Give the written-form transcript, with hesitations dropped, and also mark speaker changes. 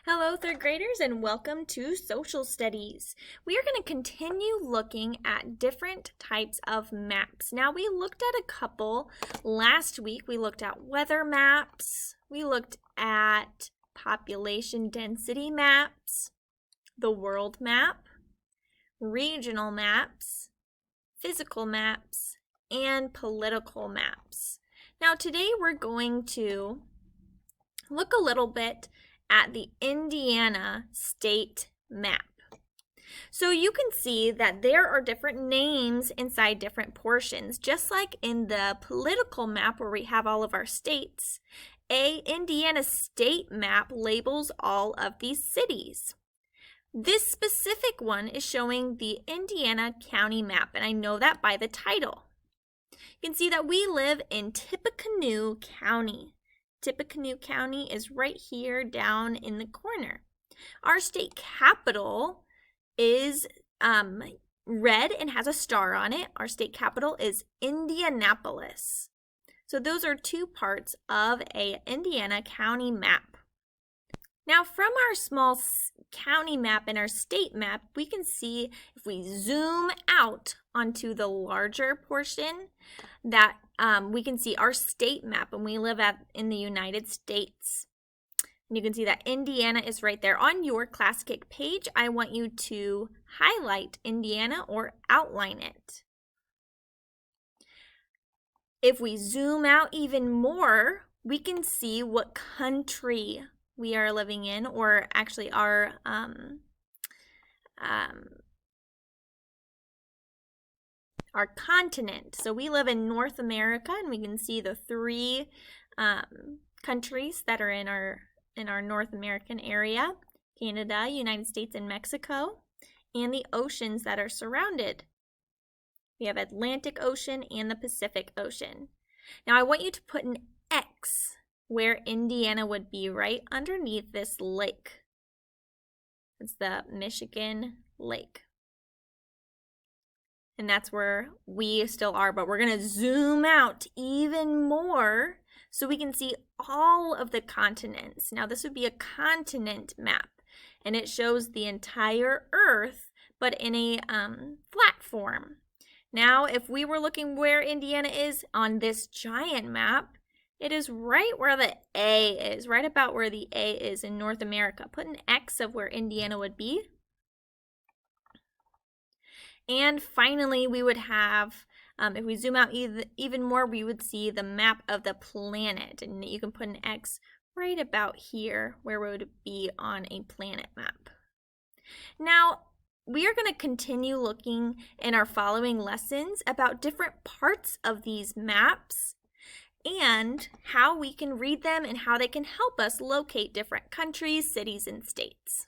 Speaker 1: Hello, third graders, and welcome to Social Studies. We are going to continue looking at different types of maps. Now, we looked at a couple last week. We looked at weather maps, we looked at population density maps, the world map, regional maps, physical maps, and political maps. Now, today we're going to look a little bit at the Indiana state map. So you can see that there are different names inside different portions, just like in the political map where we have all of our states. Indiana state map labels all of these cities. This specific one is showing the Indiana county map, and I know that by the title. You can see that we live in Tippecanoe County. Tippecanoe County is right here down in the corner. Our state capital is red and has a star on it. Our state capital is Indianapolis. So those are two parts of a Indiana county map. Now from our small county map and our state map, we can see if we zoom out onto the larger portion that we can see our state map, and we live in the United States. And you can see that Indiana is right there. On your Classkick page, I want you to highlight Indiana or outline it. If we zoom out even more, we can see what country we are living in, or actually our continent. So we live in North America, and we can see the three countries that are in our North American area: Canada, United States, and Mexico, and the oceans that are surrounded. We have Atlantic Ocean and the Pacific Ocean. Now I want you to put an X where Indiana would be, right underneath this lake. It's the Michigan Lake. And that's where we still are, but we're going to zoom out even more so we can see all of the continents. Now this would be a continent map, and it shows the entire Earth, but in a flat form. Now if we were looking where Indiana is on this giant map, it is right where the A is, right about where the A is in North America. Put an X of where Indiana would be. And finally, we would have, if we zoom out even more, we would see the map of the planet. And you can put an X right about here where we would be on a planet map. Now, we are going to continue looking in our following lessons about different parts of these maps and how we can read them and how they can help us locate different countries, cities, and states.